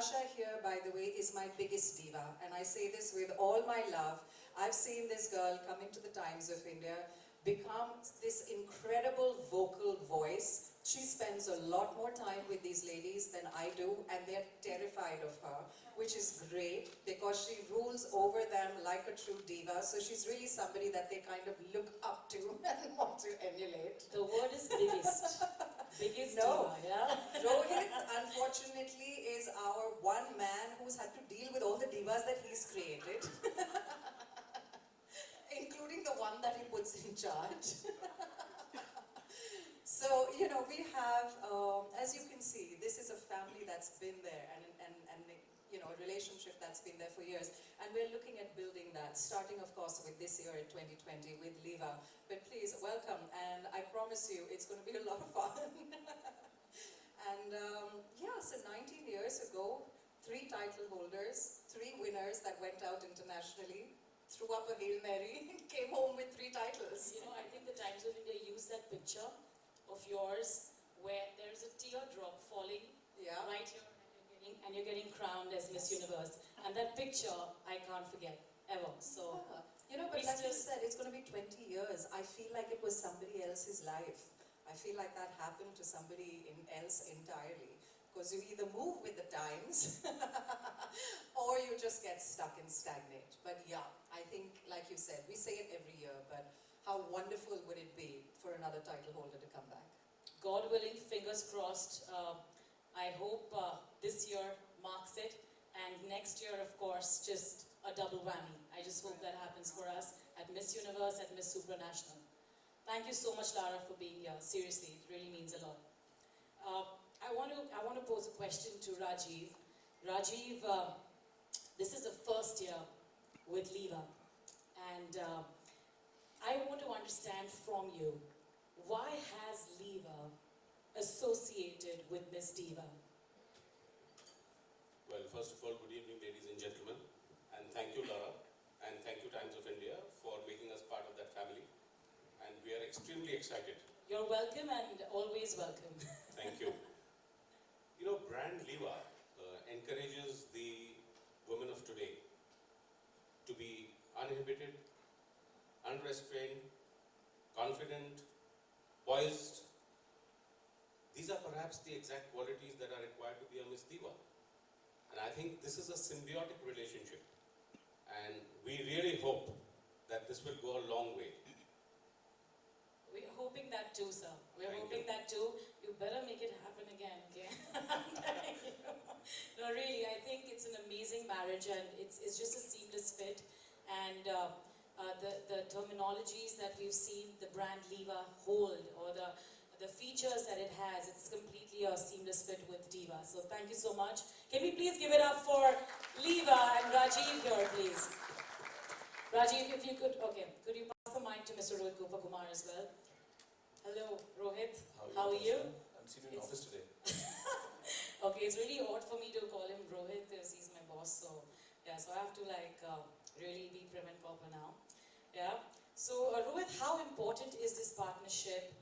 Natasha here, by the way, is my biggest diva, and I say this with all my love. I've seen this girl come into the Times of India, become this incredible vocal voice. She spends a lot more time with these ladies than I do, and they're terrified of her, which is great because she rules over them like a true diva. So she's really somebody that they kind of look up to and want to emulate. The word is biggest. Biggest No. diva, yeah? Rohit, unfortunately, is our one man who's had to deal with all the divas that he's created. Including the one that he puts in charge. So, you know, we have, as you can see, this is a family that's been there and you know, a relationship that's been there for years. And we're looking at building that, starting, of course, with this year in 2020 with Diva. But please, welcome, and I promise you, it's going to be a lot of fun. And yeah, so 19 years ago, 3 title holders, 3 winners that went out internationally, threw up a Hail Mary, came home with 3 titles. You know, I think the Times of India used that picture of yours where there's a teardrop falling right here and you're getting crowned as Miss Universe. And that picture, I can't forget, ever. So, you know, but like you said, it's going to be 20 years. I feel like it was somebody else's life. I feel like that happened to somebody else entirely. Because you either move with the times or you just get stuck and stagnate. But yeah, I think, like you said, we say it every year, but how wonderful would it be for another title holder to come back? God willing, fingers crossed. I hope this year marks it, and next year, of course, just a double whammy. I just hope that happens for us at Miss Universe, at Miss Supranational. Thank you so much, Lara, for being here. Seriously, it really means a lot. I want to pose a question to Rajiv. Rajiv, this is the first year with Diva, and I want to understand from you, why has Diva associated with Miss Diva? Well, first of all, good evening, ladies and gentlemen, and thank you, Lara, and thank you, Times of India, for making us part of that family, and we are extremely excited. You're welcome and always welcome. Thank you. You know, brand Diva encourages the women of today to be uninhibited, unrestrained, confident, poised. These are perhaps the exact qualities that are required to be a Miss Diva. And I think this is a symbiotic relationship. And we really hope that this will go a long way. We're hoping that too, sir. We're Thank hoping you. that too. You better make it happen again, okay? No, really, I think it's an amazing marriage and it's just a seamless fit. And the terminologies that we've seen the brand Diva hold, or the features that it has, it's completely a seamless fit with Diva. So thank you so much. Can we please give it up for Diva and Rajiv here, please? Rajiv, if you could, okay, could you pass the mic to Mr. Rohit Gopakumar as well? Hello, Rohit. How are you? I'm sitting in office today. Okay, it's really odd for me to call him Rohit because he's my boss. So yeah, so I have to like really be prim and proper now. Yeah. So Rohit, how important is this partnership,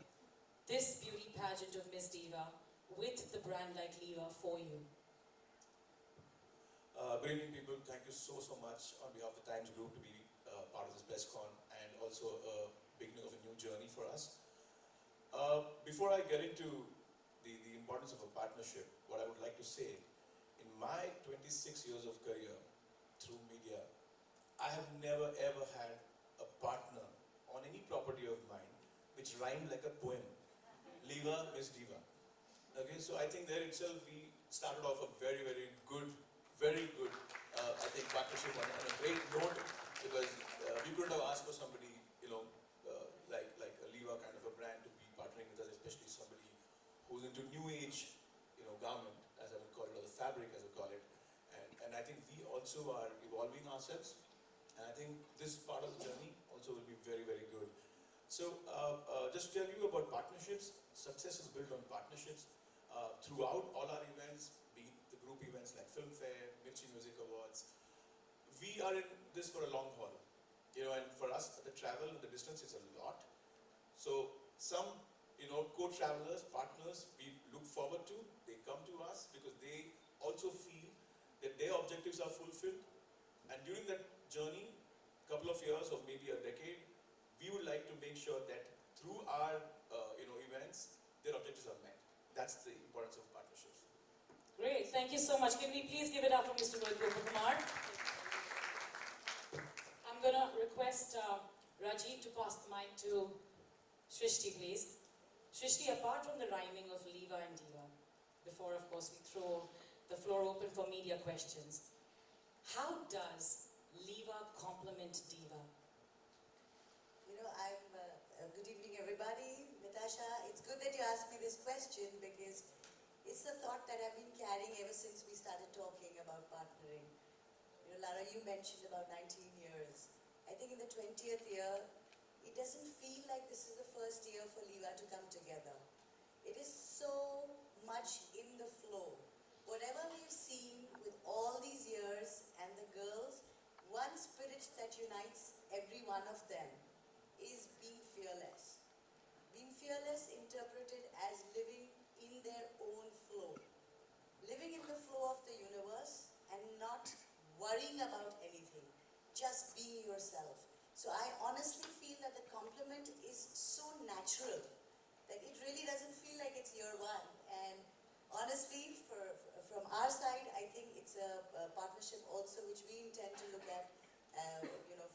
this beauty pageant of Miss Diva, with the brand like Diva for you? Good evening, people. Thank you so much on behalf of the Times Group to be part of this BestCon and also a beginning of a new journey for us. Before I get into the importance of a partnership, what I would like to say, in my 26 years of career through media, I have never ever had a partner on any property of mine which rhymed like a poem. Diva, Miss Diva. Okay, so I think there itself we started off a very good, I think, partnership on a great note, because we couldn't have asked for somebody, you know, like a Diva kind of a brand to be partnering with us, especially somebody who's into new age, you know, garment, as I would call it, or the fabric, as I would call it. And I think we also are evolving ourselves, and I think this part of the journey also will be very good. So, just to tell you about partnerships, success is built on partnerships. Throughout all our events, be it the group events like Filmfare, Mirchi Music Awards, we are in this for a long haul. You know, and for us, the travel, the distance is a lot. So, some, you know, co-travelers, partners, we look forward to, they come to us because they also feel that their objectives are fulfilled, and during that journey, couple of years or maybe a decade, we would like to make sure that through our events, their objectives are met. That's the importance of partnerships. Great, thank you so much. Can we please give it up for Mr. Rohit Gopakumar? I'm going to request Rajiv to pass the mic to Shrishti, please. Shrishti, apart from the rhyming of Liva and Diva, before, of course, we throw the floor open for media questions, how does Liva complement Diva? Good evening, everybody. Natasha, it's good that you asked me this question because it's the thought that I've been carrying ever since we started talking about partnering. Lara, you mentioned about 19 years. I think in the 20th year, it doesn't feel like this is the first year for Liva to come together. It is so much in the flow. Whatever we've seen with all these years and the girls, one spirit that unites every one of them is being fearless. Being fearless interpreted as living in their own flow. Living in the flow of the universe and not worrying about anything. Just being yourself. So I honestly feel that the compliment is so natural that it really doesn't feel like it's year one. And honestly, from our side, I think it's a partnership also which we intend to look at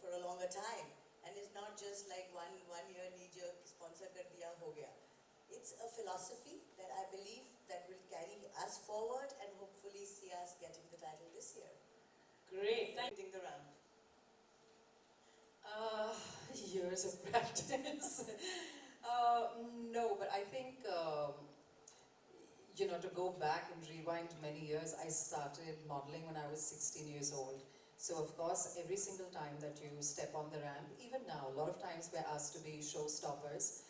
for a longer time. And it's not just like one year knee-jerk sponsor kar diya ho gaya. It's a philosophy that I believe that will carry us forward and hopefully see us getting the title this year. Great, thank you. The ramp. Years of practice. No, but I think, to go back and rewind many years, I started modeling when I was 16 years old. So of course, every single time that you step on the ramp, even now, a lot of times we're asked to be showstoppers,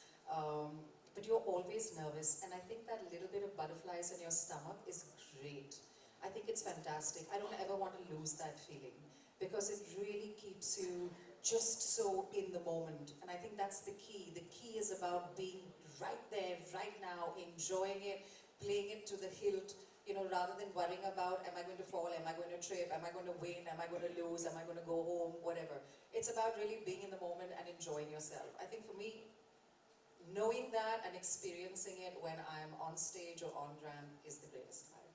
but you're always nervous. And I think that little bit of butterflies in your stomach is great. I think it's fantastic. I don't ever want to lose that feeling because it really keeps you just so in the moment. And I think that's the key. The key is about being right there, right now, enjoying it, playing it to the hilt, rather than worrying about, am I going to fall, am I going to trip, am I going to win, am I going to lose, am I going to go home, whatever. It's about really being in the moment and enjoying yourself. I think for me, knowing that and experiencing it when I'm on stage or on ramp is the greatest time.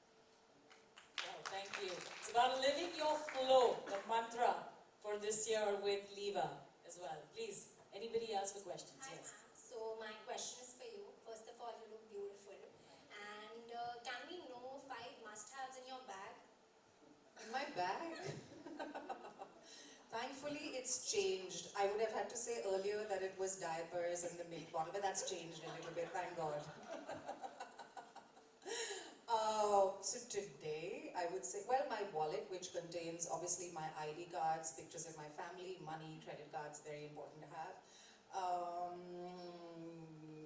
Wow, thank you. It's about living your flow, the mantra for this year with Liva as well. Please, anybody else with questions? Hi, Yes. ma'am. So my question is for you. First of all, you look beautiful. And can we know 5 must-haves in your bag? In my bag? Thankfully, it's changed. I would have had to say earlier that it was diapers and the milk bottle, but that's changed a little bit, thank God. So today, I would say, well, my wallet, which contains obviously my ID cards, pictures of my family, money, credit cards, very important to have.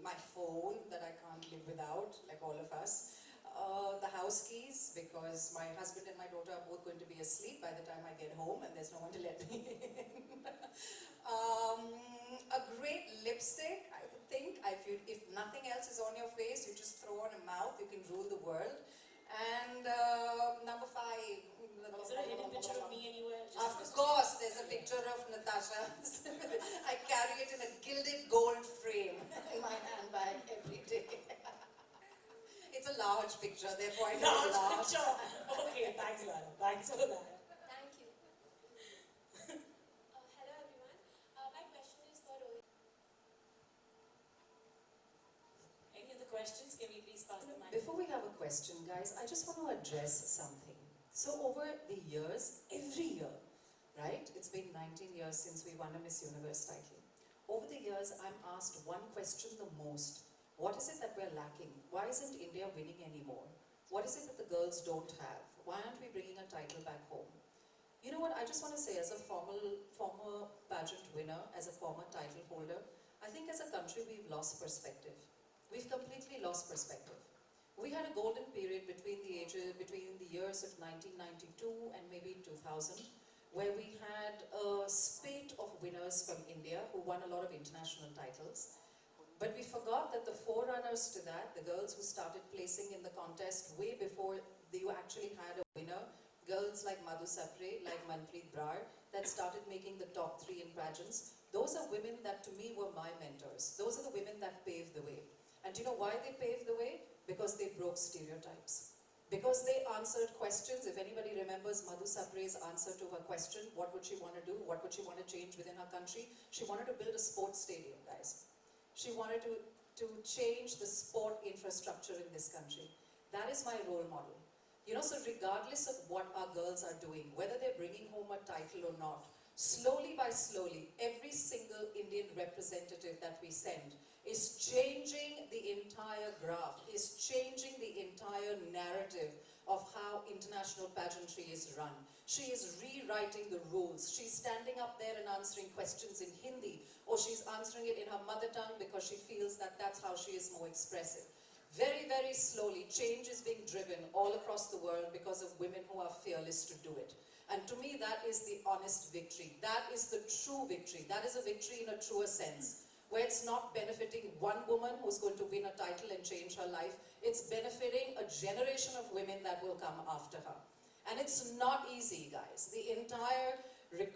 My phone that I can't live without, like all of us. The house keys, because my husband and my daughter are both going to be asleep by the time I get home and there's no one to let me in. A great lipstick, I would think. If nothing else is on your face, you just throw on a mouth, you can rule the world. And number 5. Is there a hidden picture of me anywhere? Of course, there's a picture of Natasha. I carry it in a gilded gold frame in my handbag every day. It's a large picture, therefore I know Large large. picture. Okay, thanks, Lara. Thanks for that. Thank you. Hello, everyone. My question is for Rohit. Any other questions? Can we please pass the mic? Before we have a question, guys, I just want to address something. So over the years, every year, right? It's been 19 years since we won a Miss Universe title. Over the years, I'm asked one question the most. What is it that we're lacking? Why isn't India winning anymore? What is it that the girls don't have? Why aren't we bringing a title back home? You know what, I just want to say, as a former pageant winner, as a former title holder, I think as a country we've lost perspective. We've completely lost perspective. We had a golden period between the years of 1992 and maybe 2000, where we had a spate of winners from India who won a lot of international titles. But we forgot that the forerunners to that, the girls who started placing in the contest way before you actually had a winner, girls like Madhu Sapre, like Manpreet Brar, that started making the top 3 in pageants. Those are women that to me were my mentors. Those are the women that paved the way. And do you know why they paved the way? Because they broke stereotypes. Because they answered questions. If anybody remembers Madhu Sapre's answer to her question, what would she want to do? What would she want to change within her country? She wanted to build a sports stadium, guys. She wanted to change the sport infrastructure in this country. That is my role model. You know, so regardless of what our girls are doing, whether they're bringing home a title or not, slowly by slowly, every single Indian representative that we send is changing the entire graph, is changing the entire narrative of how international pageantry is run. She is rewriting the rules. She's standing up there and answering questions in Hindi, or she's answering it in her mother tongue because she feels that that's how she is more expressive. Very, very slowly, change is being driven all across the world because of women who are fearless to do it. And to me, that is the honest victory. That is the true victory. That is a victory in a truer sense, where it's not benefiting one woman who's going to win a title and change her life. It's benefiting a generation of women that will come after her. And it's not easy, guys. The entire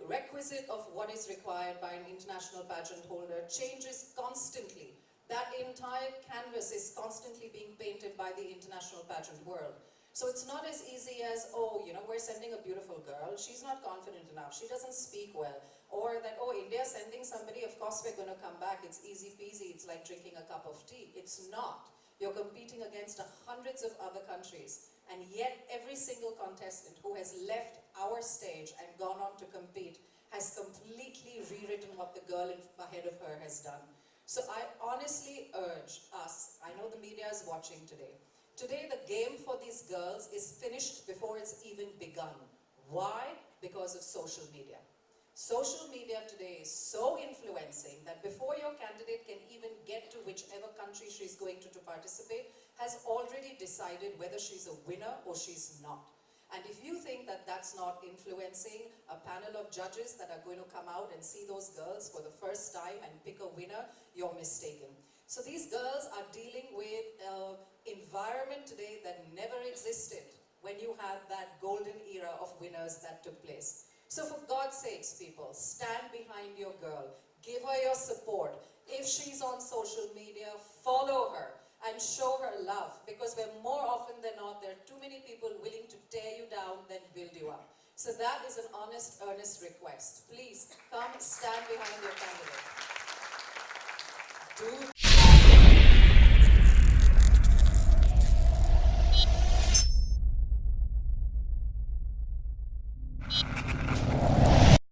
requisite of what is required by an international pageant holder changes constantly. That entire canvas is constantly being painted by the international pageant world. So it's not as easy as, oh, you know, we're sending a beautiful girl, she's not confident enough, she doesn't speak well. Or that, oh, India's sending somebody, of course we're going to come back, it's easy peasy, it's like drinking a cup of tea. It's not. You're competing against hundreds of other countries. And yet every single contestant who has left our stage and gone on to compete has completely rewritten what the girl ahead of her has done. So I honestly urge us, I know the media is watching today. Today the game for these girls is finished before it's even begun. Why? Because of social media. Social media today is so influencing that before your candidate can even get to whichever country she's going to participate, has already decided whether she's a winner or she's not. And if you think that that's not influencing a panel of judges that are going to come out and see those girls for the first time and pick a winner, you're mistaken. So these girls are dealing with an environment today that never existed when you had that golden era of winners that took place. So for God's sakes, people, stand behind your girl. Give her your support. If she's on social media, follow her and show her love, because we're more often than not, there are too many people willing to tear you down than build you up. So that is an honest, earnest request. Please come stand behind your candidate. Do